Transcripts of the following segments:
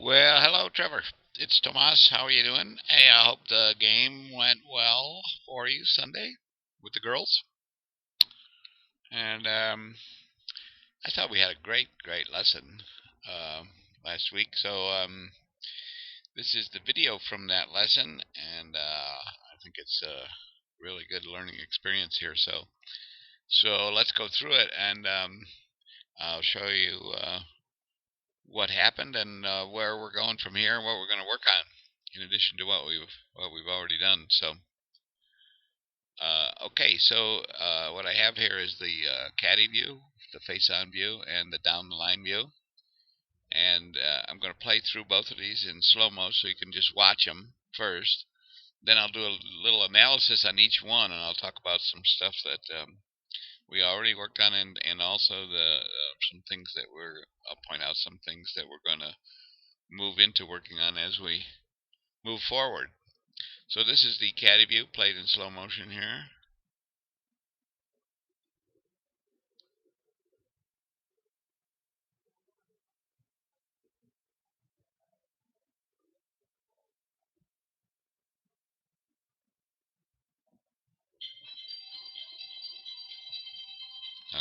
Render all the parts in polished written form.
Well, hello, Trevor. It's Tomas. How are you doing? Hey, I hope the game went well for you Sunday with the girls. And I thought we had a great lesson uh, last week. So this is the video from that lesson, and I think it's a really good learning experience here. So let's go through it, and I'll show you what happened and where we're going from here and what we're going to work on, in addition to what we've already done. Okay, so what I have here is the caddy view, the face-on view, and the down-the-line view. And I'm going to play through both of these in slow-mo so you can just watch them first. Then I'll do a little analysis on each one, and I'll talk about some stuff that we already worked on, and also some things that I'll point out some things that we're going to move into working on as we move forward. So this is the caddy view played in slow motion here.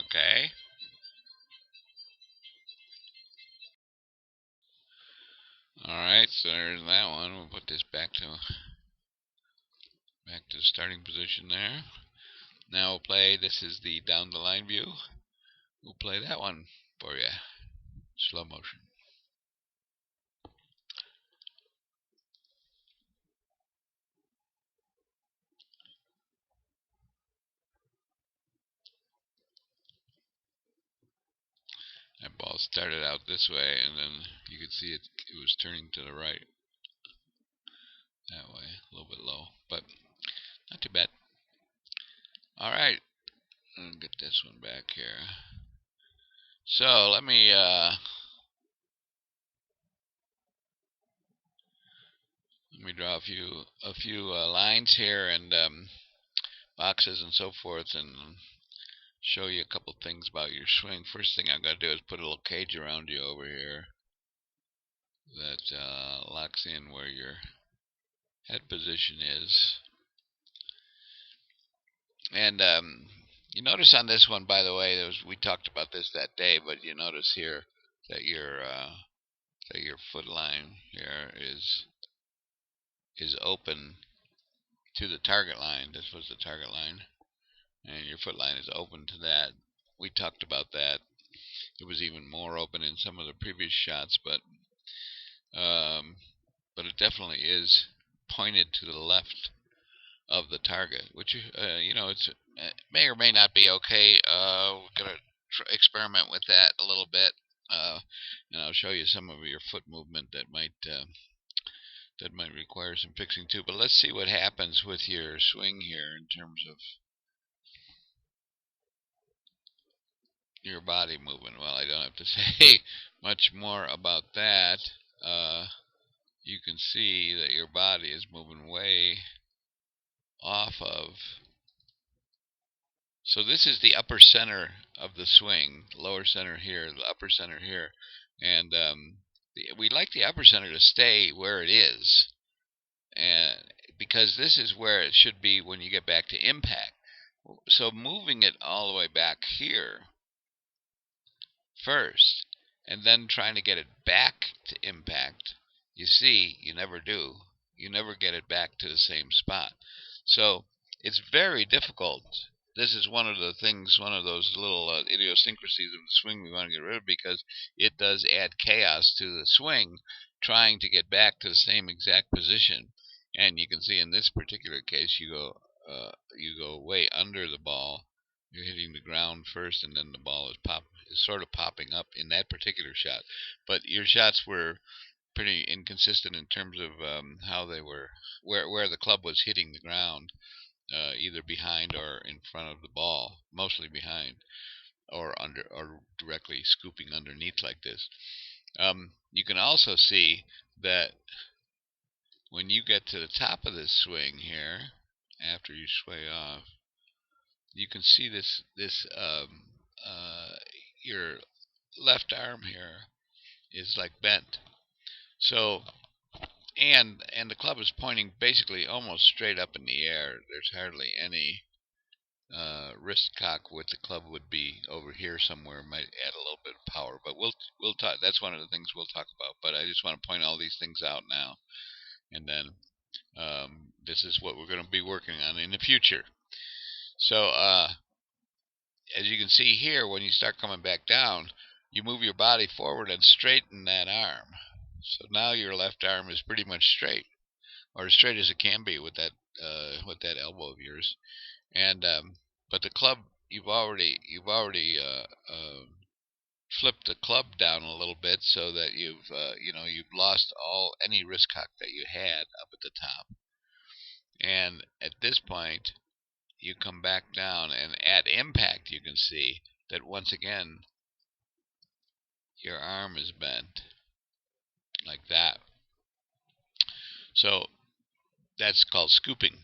Okay. Alright, so there's that one. We'll put this back to the starting position there. Now we'll play, this is the down the line view. We'll play that one for you. Slow motion. That ball started out this way, and then you could see it was turning to the right. That way, a little bit low, but not too bad. Alright, I'll get this one back here. So let me draw a few lines here and boxes and so forth, and show you a couple things about your swing. First thing I'm going to do is put a little cage around you over here that locks in where your head position is. And you notice on this one, by the way, we talked about this that day, but you notice here that your foot line here is open to the target line. This was the target line, and your foot line is open to that. We talked about that. It was even more open in some of the previous shots, but it definitely is pointed to the left of the target, which it's may or may not be okay. We're gonna experiment with that a little bit, and I'll show you some of your foot movement that might require some fixing too. But let's see what happens with your swing here in terms of your body movement. Well, I don't have to say much more about that. You can see that your body is moving way off of. So this is the upper center of the swing, lower center here, the upper center here, and we like the upper center to stay where it is, and because this is where it should be when you get back to impact. So moving it all the way back here first, and then trying to get it back to impact, you see, you never do. You never get it back to the same spot. So it's very difficult. This is one of the things, one of those little idiosyncrasies of the swing we want to get rid of, because it does add chaos to the swing, trying to get back to the same exact position. And you can see in this particular case, you go way under the ball. You're hitting the ground first, and then the ball is sort of popping up in that particular shot. But your shots were pretty inconsistent in terms of how they were, where the club was hitting the ground, either behind or in front of the ball, mostly behind, or under, or directly scooping underneath like this. You can also see that when you get to the top of this swing here, after you sway off, you can see your left arm here is like bent. So, and the club is pointing basically almost straight up in the air. There's hardly any wrist cock with the club would be over here somewhere. Might add a little bit of power, but we'll talk. That's one of the things we'll talk about. But I just want to point all these things out now, and then this is what we're going to be working on in the future. So as you can see here, when you start coming back down, you move your body forward and straighten that arm. So now your left arm is pretty much straight, or as straight as it can be with that elbow of yours. And but the club, you've already flipped the club down a little bit, so that you've lost any wrist cock that you had up at the top. And at this point, you come back down, and at impact, you can see that once again your arm is bent like that. So that's called scooping,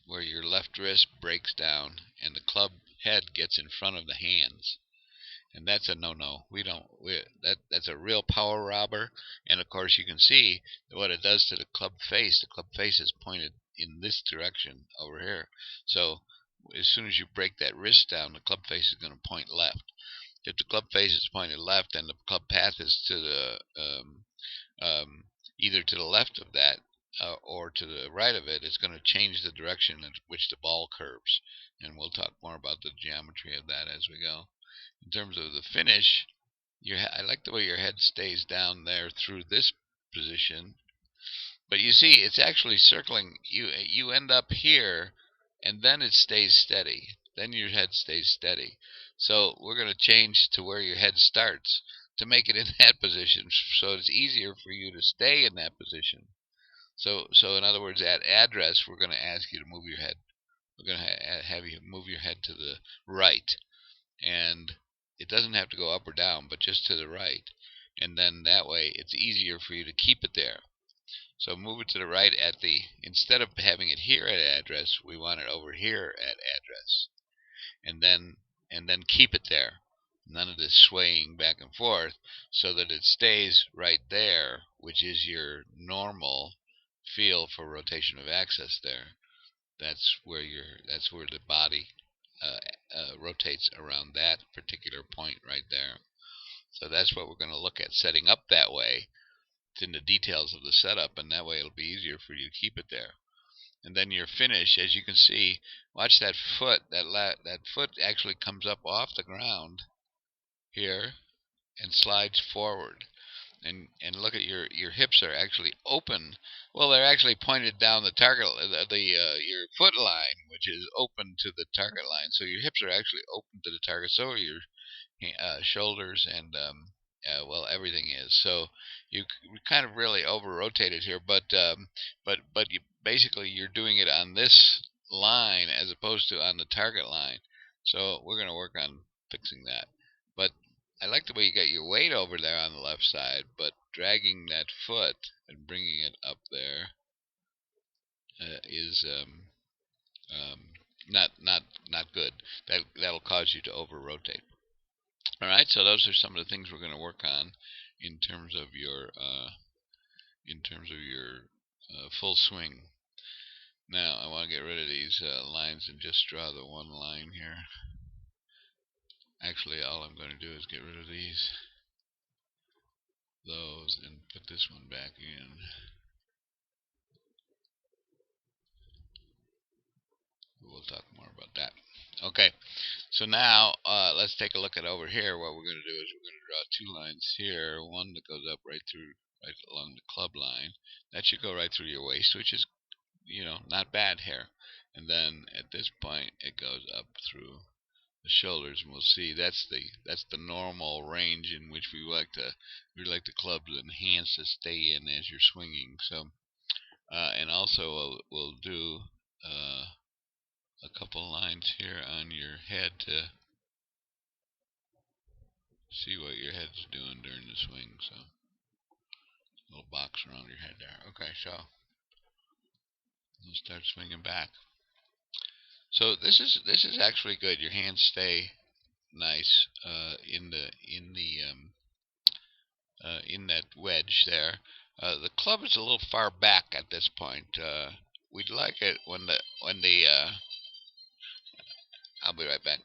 where your left wrist breaks down and the club head gets in front of the hands. And that's a no-no. That's a real power robber. And of course, you can see what it does to the club face. The club face is pointed in this direction over here. So as soon as you break that wrist down, the club face is going to point left. If the club face is pointed left and the club path is to the either to the left of that or to the right of it, it's going to change the direction in which the ball curves. And we'll talk more about the geometry of that as we go. In terms of the finish, I like the way your head stays down there through this position. But you see, it's actually circling. You end up here, and then it stays steady. Then your head stays steady. So we're going to change to where your head starts to make it in that position, so it's easier for you to stay in that position. So in other words, at address, we're going to ask you to move your head. We're going to have you move your head to the right, and it doesn't have to go up or down, but just to the right. And then that way, it's easier for you to keep it there. So move it to the right instead of having it here at address, we want it over here at address. And then keep it there. None of this swaying back and forth, so that it stays right there, which is your normal feel for rotation of axis there. That's where the body rotates around that particular point right there. So that's what we're going to look at, setting up that way. It's in the details of the setup, and that way it'll be easier for you to keep it there. And then your finish, as you can see, watch that foot. That foot actually comes up off the ground here and slides forward. And look at your hips are actually open. Well, they're actually pointed down the target, your foot line, which is open to the target line. So your hips are actually open to the target. So are your shoulders, and well, everything is. So you kind of really over rotated here, but basically you're doing it on this line as opposed to on the target line. So we're going to work on fixing that. But I like the way you got your weight over there on the left side, but dragging that foot and bringing it up there is not good. That'll cause you to over rotate. All right, so those are some of the things we're going to work on in terms of your full swing. Now I want to get rid of these lines and just draw the one line here. Actually, all I'm going to do is get rid of those and put this one back in. We'll talk more about that. Okay, so now let's take a look at over here. What we're going to do is we're going to draw two lines here. One that goes up right along the club line. That should go right through your waist, which is, not bad here. And then at this point, it goes up through the shoulders, and we'll see that's the normal range in which we like the clubs and hands to stay in as you're swinging. So, and also we'll do a couple lines here on your head to see what your head's doing during the swing. So, a little box around your head there. Okay, so we'll start swinging back. So this is actually good. Your hands stay nice in that wedge there. The club is a little far back at this point. We'd like it when the I'll be right back.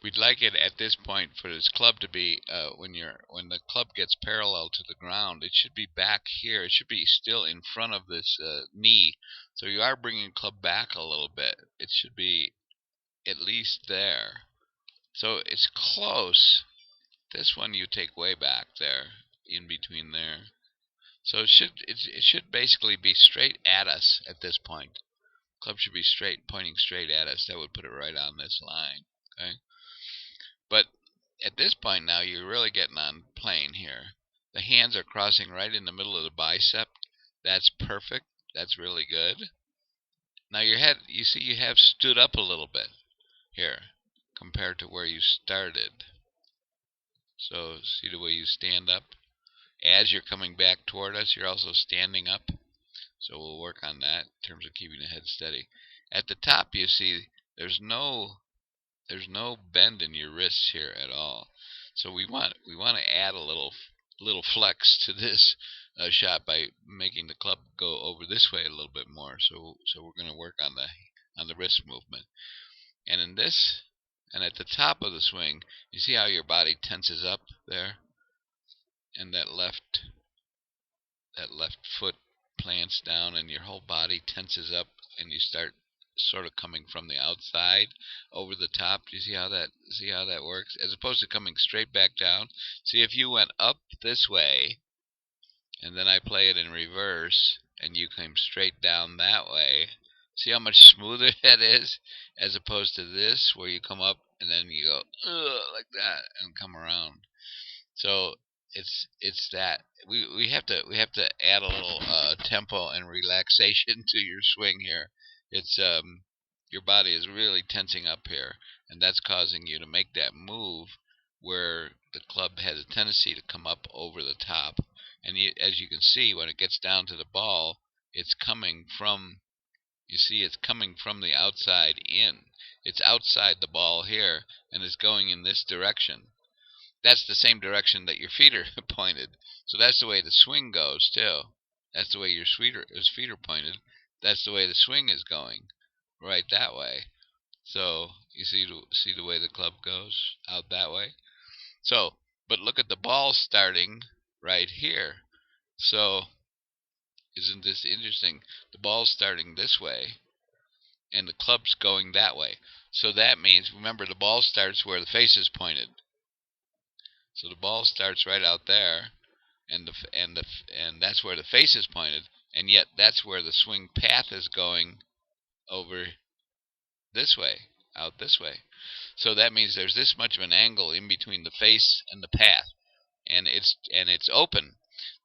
We'd like it at this point for this club to be when the club gets parallel to the ground. It should be back here. It should be still in front of this knee. So you are bringing the club back a little bit. It should be at least there. So it's close. This one you take way back there, in between there. So it should basically be straight at us at this point. Club should be straight, pointing straight at us. That would put it right on this line. Okay. But at this point now, you're really getting on plane here. The hands are crossing right in the middle of the bicep. That's perfect. That's really good. Now your head, you see you have stood up a little bit here compared to where you started. So see the way you stand up? As you're coming back toward us, you're also standing up. So we'll work on that in terms of keeping the head steady. At the top, you see there's no bend in your wrists here at all. So we want to add a little flex to this shot by making the club go over this way a little bit more. So we're going to work on the wrist movement. And in this, and at the top of the swing, you see how your body tenses up there, and that left foot plants down, and your whole body tenses up, and you start sort of coming from the outside over the top. Do you see how that works? As opposed to coming straight back down. See, if you went up this way, and then I play it in reverse, and you came straight down that way. See how much smoother that is, as opposed to this, where you come up and then you go like that and come around. So it's that we have to add a little tempo and relaxation to your swing here. It's your body is really tensing up here, and that's causing you to make that move where the club has a tendency to come up over the top. And as you can see, when it gets down to the ball, it's coming from. You see, it's coming from the outside in. It's outside the ball here, and it's going in this direction. That's the same direction that your feet are pointed. So that's the way the swing goes, too. That's the way your feet are pointed. That's the way the swing is going, right that way. So you see the way the club goes out that way. So, but look at the ball starting right here. So, isn't this interesting? The ball's starting this way, and the club's going that way. So that means, remember, the ball starts where the face is pointed. So the ball starts right out there, and that's where the face is pointed, and yet that's where the swing path is going over this way, out this way. So that means there's this much of an angle in between the face and the path, and it's open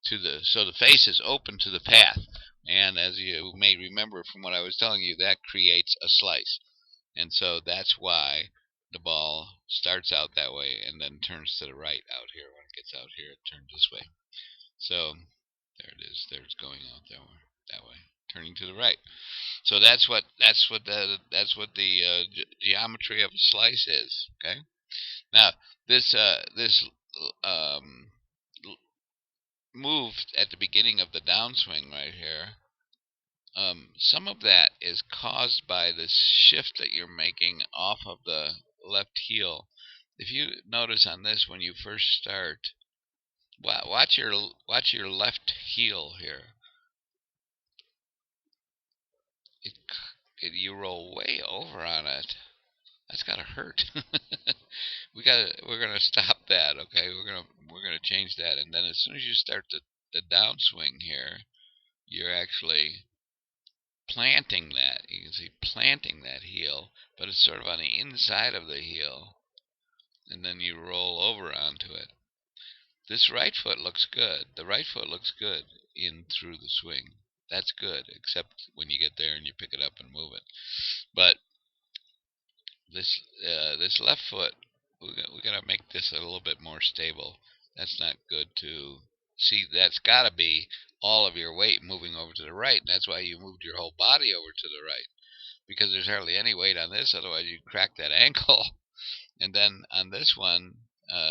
to so the face is open to the path. And as you may remember from what I was telling you, that creates a slice. And so that's why the ball starts out that way and then turns to the right out here. When it gets out here, it turns this way. So there it is. There it's going out that way, turning to the right. So that's what the geometry of a slice is. Okay. Now this move at the beginning of the downswing right here. Some of that is caused by this shift that you're making off of the left heel. If you notice on this, when you first start, watch your left heel here. You roll way over on it. That's gotta hurt. We're gonna stop that. Okay, we're gonna change that, and then as soon as you start the downswing here, you're actually planting that. You can see planting that heel, but it's sort of on the inside of the heel, and then you roll over onto it. This right foot looks good. The right foot looks good in through the swing. That's good, except when you get there and you pick it up and move it. But this left foot, we gotta make this a little bit more stable. That's not good to see. That's gotta be all of your weight moving over to the right, and that's why you moved your whole body over to the right, because there's hardly any weight on this, otherwise you'd crack that ankle. And then on this one,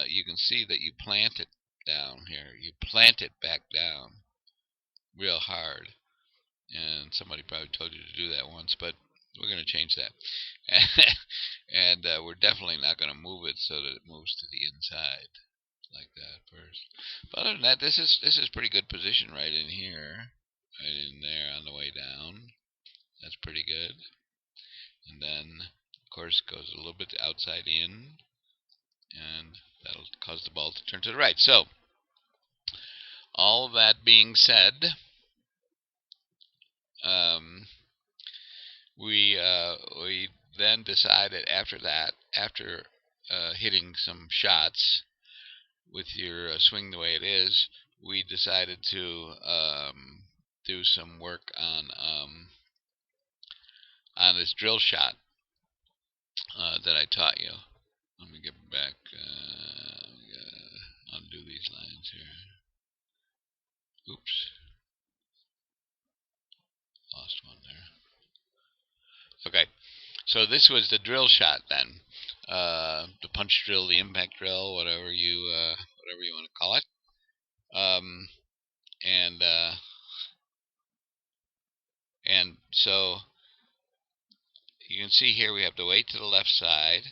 you can see that you plant it down here. You plant it back down real hard. And somebody probably told you to do that once, but we're going to change that. And we're definitely not going to move it so that it moves to the inside like that first. But other than that, this is pretty good position right in here, right in there on the way down. That's pretty good. And then, of course, goes a little bit outside in, and that'll cause the ball to turn to the right. So, all that being said, we then decided after that, after hitting some shots with your swing the way it is, we decided to do some work on this drill shot that I taught you. Let me get back. Undo these lines here. Oops. Lost one there. Okay. So this was the drill shot then. The punch drill, the impact drill, whatever you want to call it. And so you can see here we have the weight to the left side,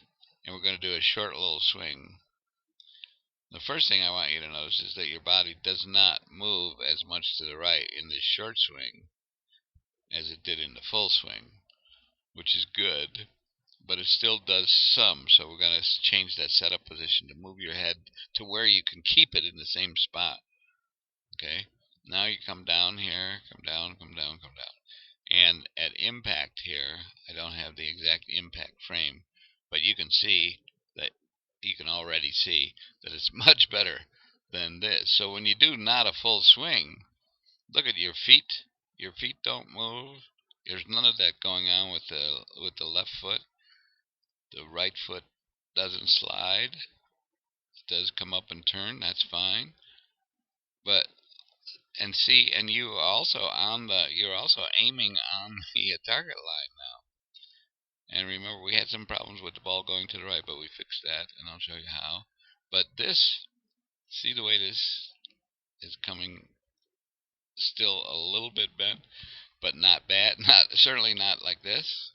and we're going to do a short little swing. The first thing I want you to notice is that your body does not move as much to the right in this short swing as it did in the full swing, which is good, but it still does some. So we're going to change that setup position to move your head to where you can keep it in the same spot. Okay, now you come down here, come down, come down, come down. And at impact here, I don't have the exact impact frame, but you can see that you can already see that it's much better than this. So when you do not a full swing, look at your feet. Your feet don't move. There's none of that going on with the left foot. The right foot doesn't slide. It does come up and turn. That's fine. But and see, and you're also aiming on the target line now. And remember, we had some problems with the ball going to the right, but we fixed that, and I'll show you how. But this, see the way this is coming, still a little bit bent, but not bad. Certainly not like this.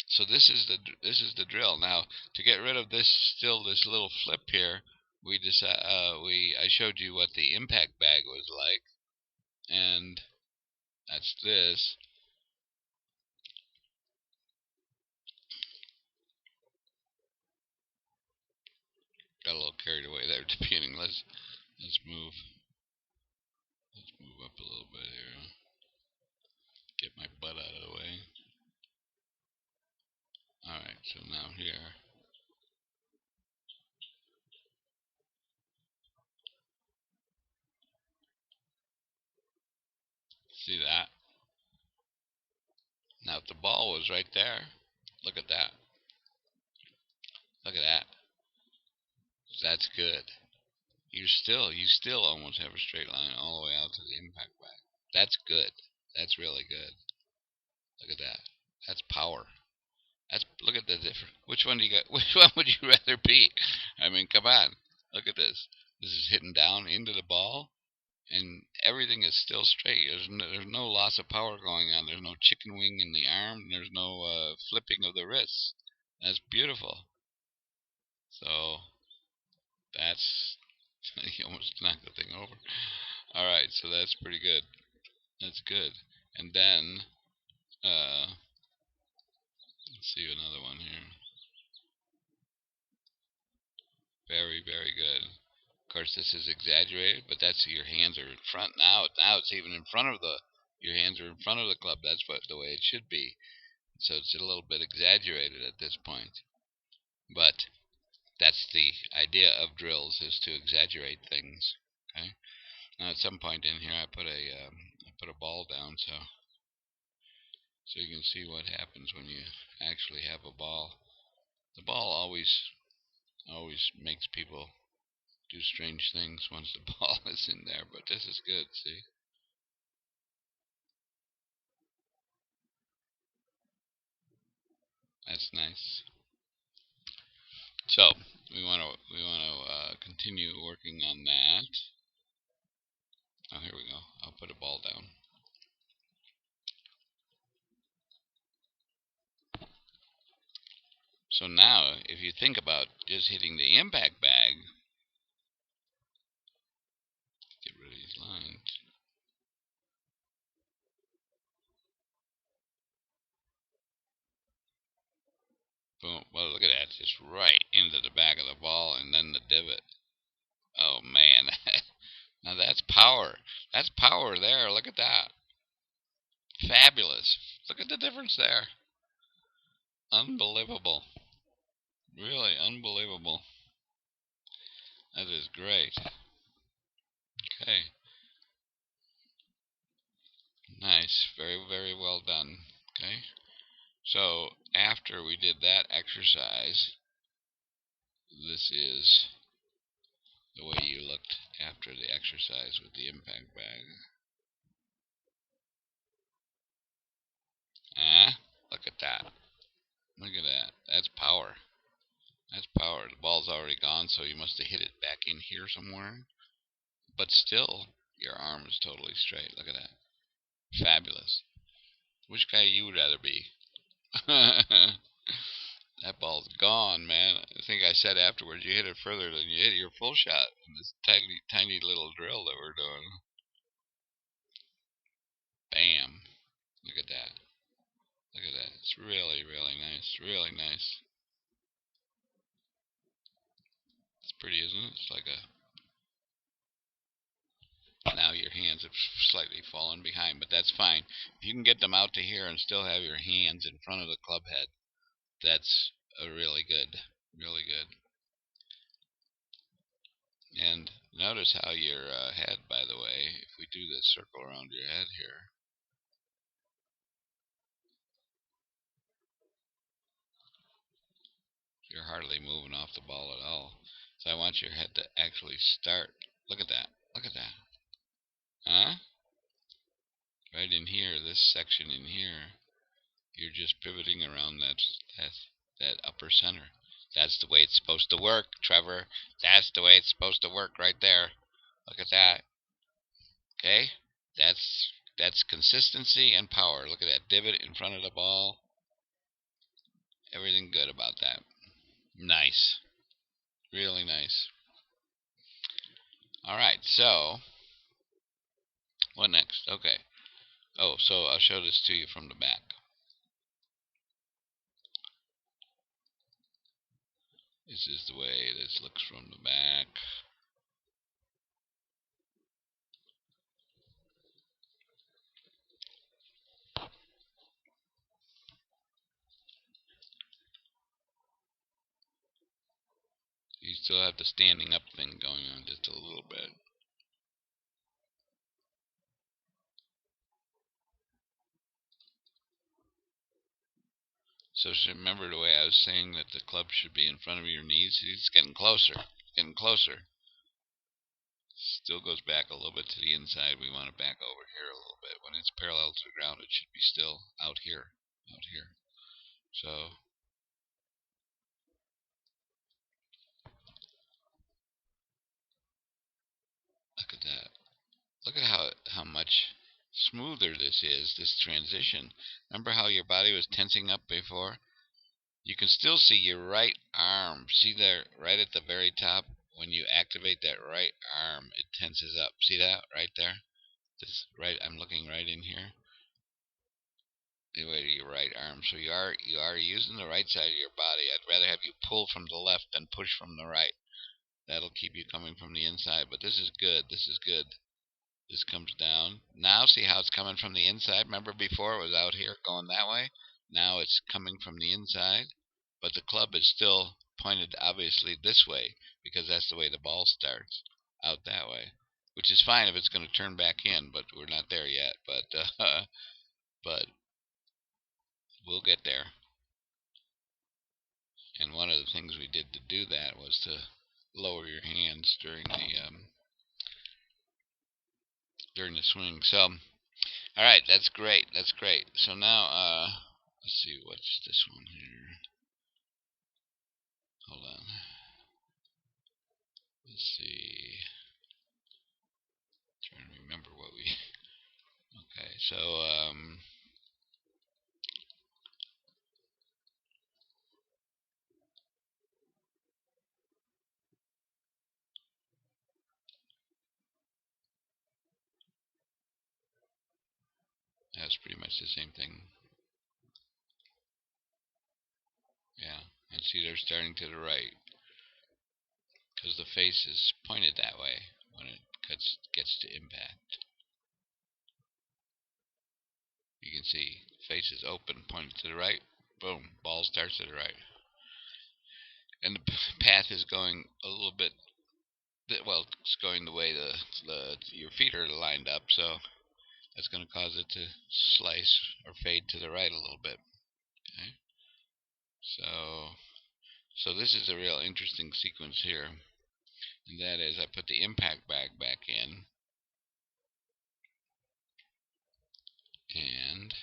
So this is the drill. Now, to get rid of this little flip here, I showed you what the impact bag was like, and that's this. Got a little carried away there at the beginning. Let's move up a little bit here. Get my butt out of the way. Alright, so now here. See that? Now if the ball was right there, look at that. Look at that. That's good. You still almost have a straight line all the way out to the impact bag. That's good. That's really good. Look at that. That's power. Look at the difference. Which one do you got? Which one would you rather be? I mean, come on. Look at this. This is hitting down into the ball, and everything is still straight. There's no loss of power going on. There's no chicken wing in the arm. There's no flipping of the wrists. That's beautiful. So that's you almost knocked the thing over. All right, so that's pretty good. That's good. And then let's see another one here. Very, very good. Of course, this is exaggerated, but that's your hands are in front now. Now it's even in front of your hands are in front of the club. That's the way it should be. So it's a little bit exaggerated at this point. But that's the idea of drills, is to exaggerate things. Okay. Now at some point in here, I put a ball down so you can see what happens when you actually have a ball. The ball always makes people do strange things once the ball is in there, but this is good. See. That's nice. So we want to continue working on that. Oh, here we go. I'll put a ball down. So now, if you think about just hitting the impact bag, get rid of these lines. Boom. Well, look at that. Just right into the back of the ball and then the divot. Oh, man. Now that's power. That's power there. Look at that. Fabulous. Look at the difference there. Unbelievable. Really unbelievable. That is great. Okay. Nice. Very, very well done. Okay. So after we did that exercise, this is the way you looked after the exercise with the impact bag. Ah, look at that. Look at that. That's power. That's power. The ball's already gone, so you must have hit it back in here somewhere. But still, your arm is totally straight. Look at that. Fabulous. Which guy you would rather be? That ball's gone, man. I think I said afterwards you hit it further than you hit your full shot in this tiny, tiny little drill that we're doing. Bam. Look at that. Look at that. It's really, really nice. Really nice. It's pretty, isn't it? It's like a... Now your hands have slightly fallen behind, but that's fine. If you can get them out to here and still have your hands in front of the club head, that's a really good. Really good. And notice how your head, by the way, if we do this circle around your head here, you're hardly moving off the ball at all. So I want your head to actually start. Look at that. Look at that. Huh? Right in here, this section in here, you're just pivoting around that upper center. That's the way it's supposed to work, Trevor. That's the way it's supposed to work right there. Look at that. Okay? That's consistency and power. Look at that divot in front of the ball. Everything good about that. Nice. Really nice. Alright, so what next? Okay. Oh, so I'll show this to you from the back. This is the way this looks from the back. You still have the standing up thing going on just a little bit. So remember the way I was saying that the club should be in front of your knees? It's getting closer. Getting closer. Still goes back a little bit to the inside. We want it back over here a little bit. When it's parallel to the ground, it should be still out here. Out here. So look at that. Look at how much smoother this is, this transition. Remember how your body was tensing up before? You can still see your right arm. See there, right at the very top? When you activate that right arm, it tenses up. See that right there? This right, I'm looking right in here. The way to your right arm. So you are using the right side of your body. I'd rather have you pull from the left than push from the right. That'll keep you coming from the inside. But this is good. This is good. This comes down. Now see how it's coming from the inside? Remember before it was out here going that way? Now it's coming from the inside. But the club is still pointed obviously this way because that's the way the ball starts, out that way. Which is fine if it's going to turn back in, but we're not there yet. But we'll get there. And one of the things we did to do that was to lower your hands during the swing. So, all right, that's great. That's great. So now, let's see, what's this one here? Hold on. Let's see. Trying to remember what we. Okay, so that's pretty much the same thing. Yeah, and see, they're starting to the right because the face is pointed that way when it gets to impact. You can see face is open, pointed to the right. Boom, ball starts to the right, and the path is going a little bit. Well, it's going the way your feet are lined up, so that's going to cause it to slice or fade to the right a little bit. Okay, so this is a real interesting sequence here, and that is I put the impact bag back in, and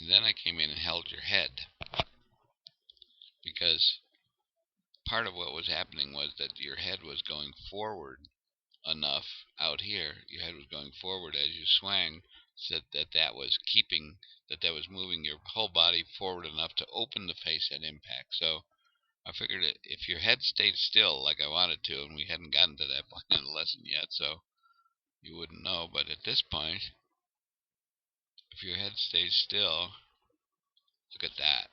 then I came in and held your head, because part of what was happening was that your head was going forward enough out here. Your head was going forward as you swang, so that was moving your whole body forward enough to open the face at impact. So I figured that if your head stayed still like I wanted to, and we hadn't gotten to that point in the lesson yet, so you wouldn't know, but at this point, if your head stays still, look at that.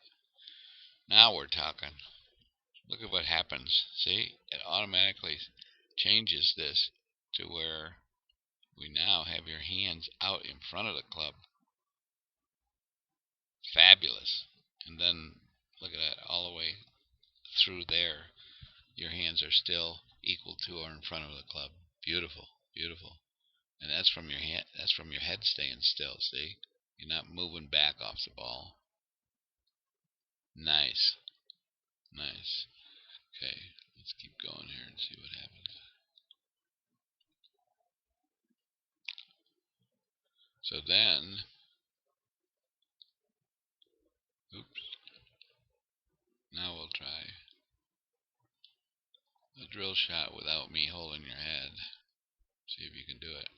Now we're talking. Look at what happens. See? It automatically changes this to where we now have your hands out in front of the club. Fabulous. And then look at that, all the way through there. Your hands are still equal to or in front of the club. Beautiful, beautiful. And that's from your hand. That's from your head staying still. See, you're not moving back off the ball. Nice, nice. Okay, let's keep going here and see what happens. So then, oops. Now we'll try a drill shot without me holding your head. See if you can do it.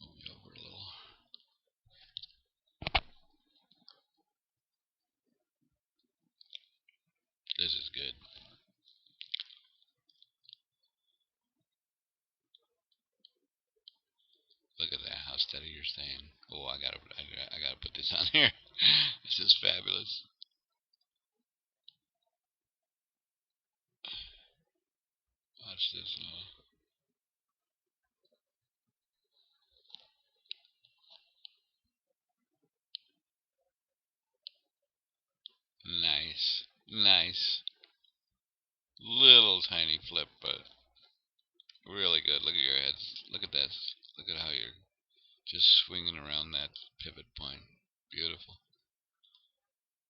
Move me over a little. This is good. Look at that, how steady you're staying. Oh, I gotta put this on here. This is fabulous. Watch this. Nice, nice. Little tiny flip, but really good. Look at your head. Look at that. Look at how you're just swinging around that pivot point. Beautiful.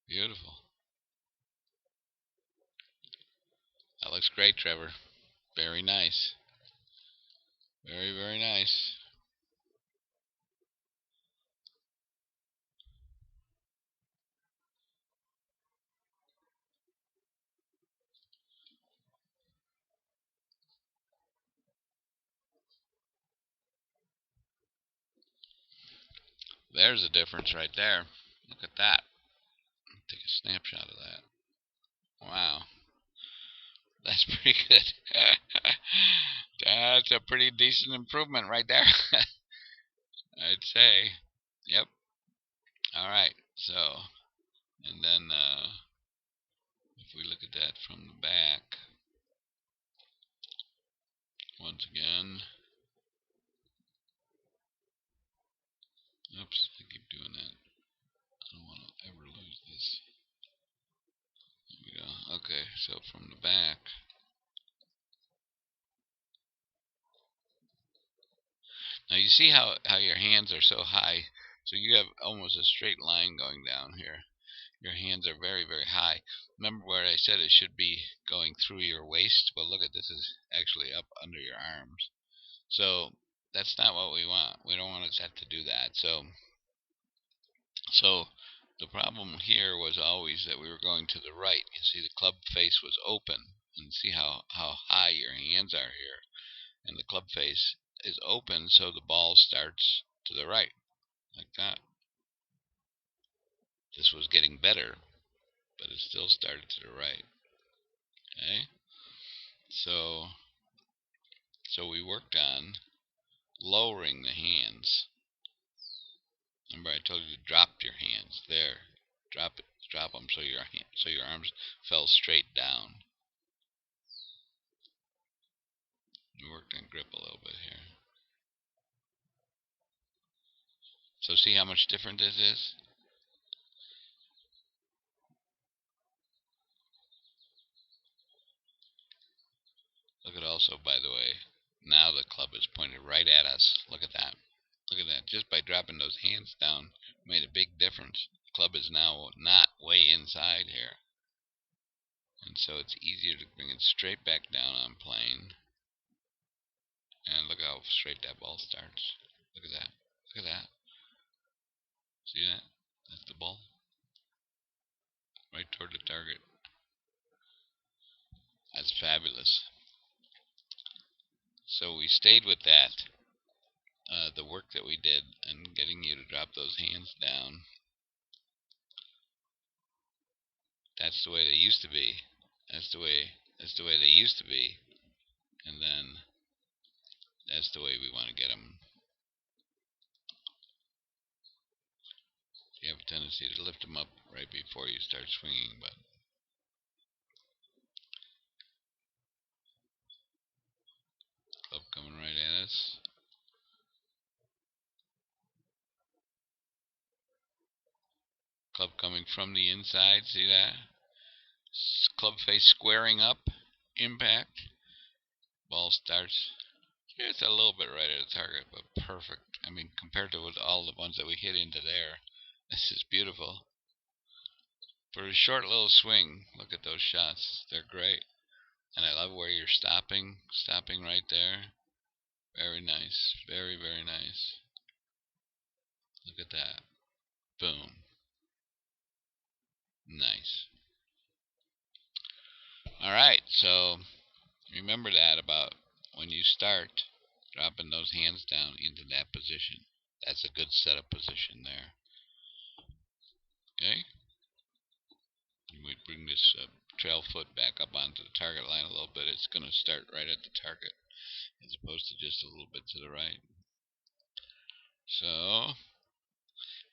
Beautiful. That looks great, Trevor. Very nice. Very, very nice. There's a difference right there. Look at that. Take a snapshot of that. Wow. That's pretty good. That's a pretty decent improvement right there. I'd say. Yep. All right. So, and then if we look at that from the back, once again. Oops, I keep doing that. I don't want to ever lose this. There we go. Okay, so from the back. Now you see how your hands are so high, so you have almost a straight line going down here. Your hands are very, very high. Remember where I said it should be going through your waist? Well, look at this, is actually up under your arms. So that's not what we want. We don't want it to have to do that. So The problem here was always that we were going to the right. You see, the club face was open, and see how high your hands are here. And the club face is open, so the ball starts to the right, like that. This was getting better, but it still started to the right. Okay? So we worked on lowering the hands. Remember I told you to drop your hands. There. Drop them so your arms fell straight down. We worked on grip a little bit here. So see how much different this is? Look at also, by the way, now the club is pointed right at us. Look at that. Look at that. Just by dropping those hands down, made a big difference. The club is now not way inside here. And so it's easier to bring it straight back down on plane. And look how straight that ball starts. Look at that. Look at that. See that? That's the ball. Right toward the target. That's fabulous. So we stayed with that. The work that we did and getting you to drop those hands down. That's the way they used to be. That's the way they used to be. And then that's the way we want to get them. You have a tendency to lift them up right before you start swinging, but club coming right at us. Club coming from the inside, see that? Club face squaring up, impact. Ball starts. It's a little bit right at the target, but perfect. I mean, compared to all the ones that we hit into there, this is beautiful. For a short little swing, look at those shots. They're great. And I love where you're stopping right there. Very nice. Very, very nice. Look at that. Boom. Nice. Alright, so remember that about when you start dropping those hands down into that position. That's a good setup position there. Okay? And we bring this trail foot back up onto the target line a little bit. It's going to start right at the target as opposed to just a little bit to the right. So,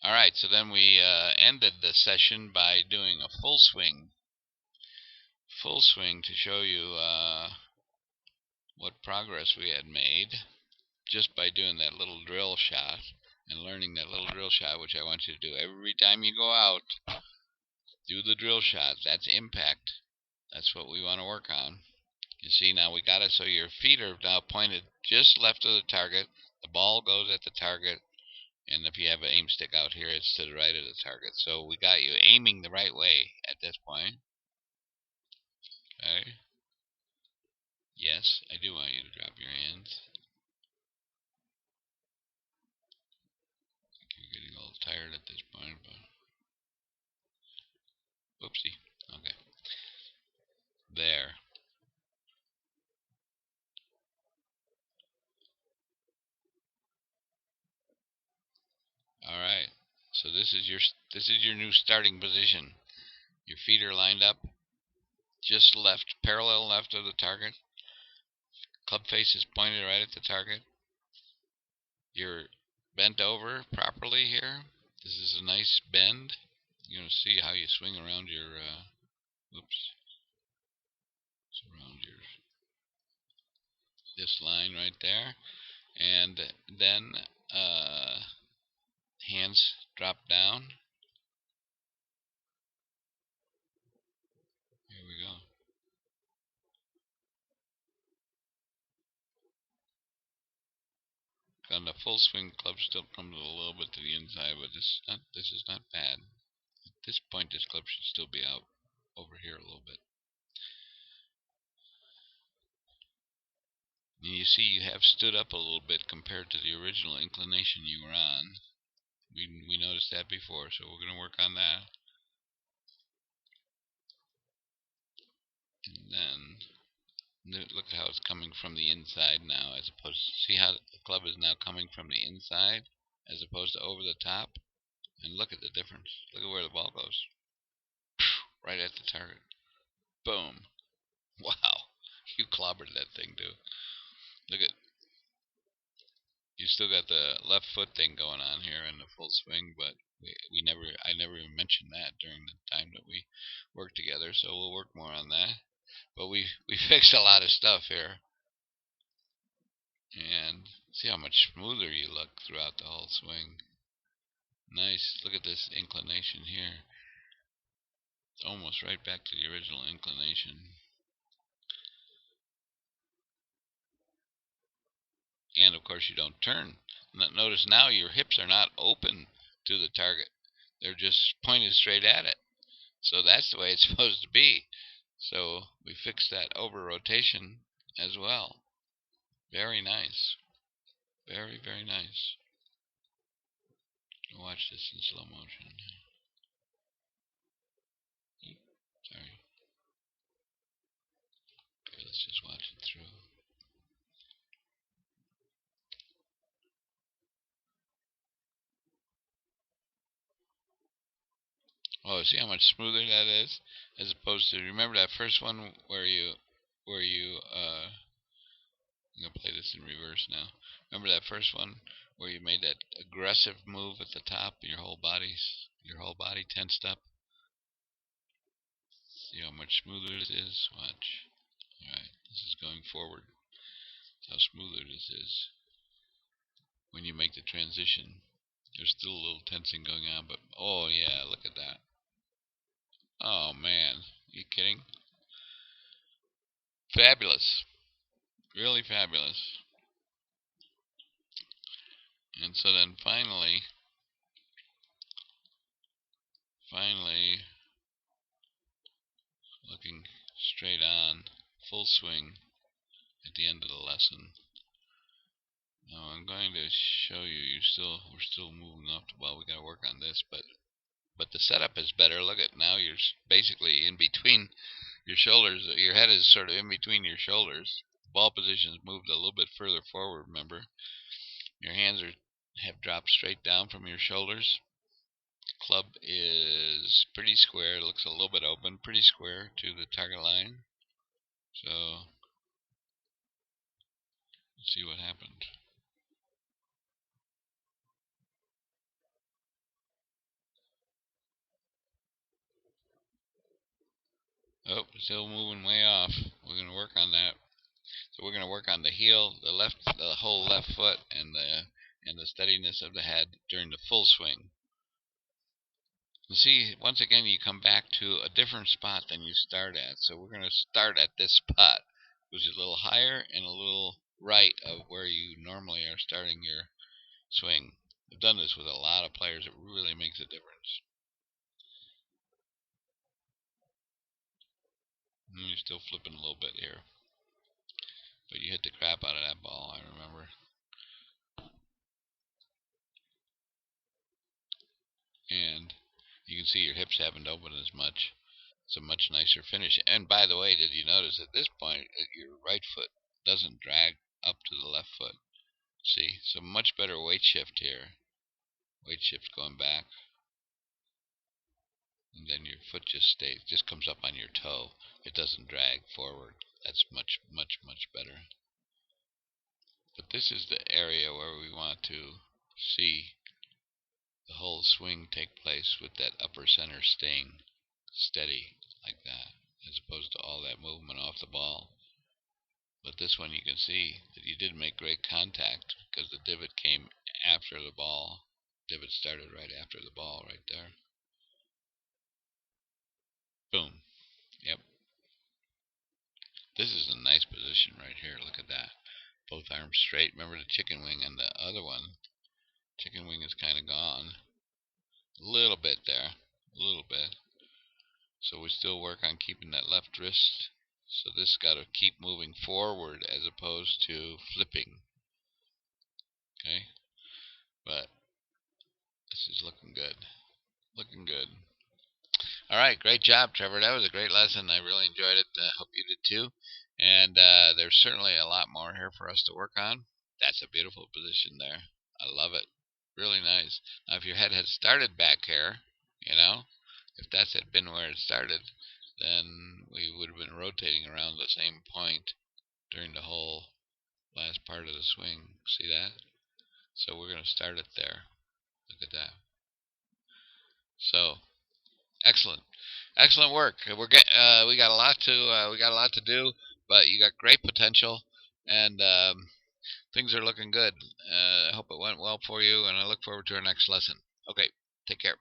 alright, so then we ended the session by doing a full swing. Full swing to show you what progress we had made just by doing that little drill shot and learning that little drill shot, which I want you to do every time you go out. Do the drill shot. That's impact. That's what we want to work on. You see, now we got it so your feet are now pointed just left of the target. The ball goes at the target, and if you have an aim stick out here, it's to the right of the target. So we got you aiming the right way at this point. Okay. Yes, I do want you to drop your hands. I think you're getting a little tired at this point, but whoopsie. Okay. There. All right. So this is your new starting position. Your feet are lined up just left, parallel left of the target. Club face is pointed right at the target. You're bent over properly here. This is a nice bend. You're going to see how you swing around your around your this line right there, and then hands drop down. Here we go. On the full swing, club still comes a little bit to the inside, but this is not bad. At this point, this club should still be out over here a little bit. And you see you have stood up a little bit compared to the original inclination you were on. We noticed that before, so we're going to work on that. And then look at how it's coming from the inside now, as opposed to, see how the club is now coming from the inside as opposed to over the top. And look at the difference. Look at where the ball goes. Right at the target. Boom. Wow. You clobbered that thing, dude. Look at, you still got the left foot thing going on here in the full swing, but I never even mentioned that during the time that we worked together, so we'll work more on that. But we fixed a lot of stuff here. And see how much smoother you look throughout the whole swing. Nice. Look at this inclination here. It's almost right back to the original inclination. And of course you don't turn. Notice now your hips are not open to the target. They're just pointed straight at it. So that's the way it's supposed to be. So we fixed that over rotation as well. Very nice. Very, very nice. Watch this in slow motion. Sorry. Okay, let's just watch it through. Oh, see how much smoother that is, as opposed to, remember that first one where you I'm gonna play this in reverse now. Remember that first one where you made that aggressive move at the top, and your whole body tensed up. See how much smoother this is. Watch. All right, this is going forward. That's how smoother this is. When you make the transition, there's still a little tensing going on, but oh yeah, look at that. Oh man, are you kidding? Fabulous. Really fabulous. And so then finally, looking straight on, full swing at the end of the lesson. Now I'm going to show you, we're still moving off the ball. We got to work on this, but the setup is better. Look at, now you're basically in between your shoulders. Your head is sort of in between your shoulders. Ball position's moved a little bit further forward, remember. Your hands have dropped straight down from your shoulders. Club is pretty square. It looks a little bit open, pretty square to the target line. So let's see what happened. Oh, still moving way off. We're going to work on that. So we're going to work on the heel, the whole left foot, and the steadiness of the head during the full swing. You see, once again, you come back to a different spot than you start at. So we're going to start at this spot, which is a little higher and a little right of where you normally are starting your swing. I've done this with a lot of players. It really makes a difference. You're still flipping a little bit here. But you hit the crap out of that ball, I remember. And you can see your hips haven't opened as much. It's a much nicer finish. And by the way, did you notice at this point your right foot doesn't drag up to the left foot? See, so much better weight shift here. Weight shift going back. And then your foot just comes up on your toe. It doesn't drag forward. That's much, much, much better. But this is the area where we want to see the whole swing take place with that upper center staying steady like that, as opposed to all that movement off the ball. But this one you can see that you did make great contact because the divot came after the ball. Divot started right after the ball right there. Boom. Yep. This is a nice position right here. Look at that. Both arms straight. Remember the chicken wing and the other one. Chicken wing is kind of gone. A little bit there. A little bit. So we still work on keeping that left wrist. So this got to keep moving forward as opposed to flipping. Okay? But This is looking good. Looking good. All right, great job, Trevor. That was a great lesson. I really enjoyed it. I hope you did too. And there's certainly a lot more here for us to work on. That's a beautiful position there. I love it. Really nice. Now, if your head had started back here, if that had been where it started, then we would have been rotating around the same point during the whole last part of the swing. See that? So we're going to start it there. Look at that. So excellent, excellent work. We got a lot to do, but you got great potential, and things are looking good. I hope it went well for you, and I look forward to our next lesson. Okay, take care.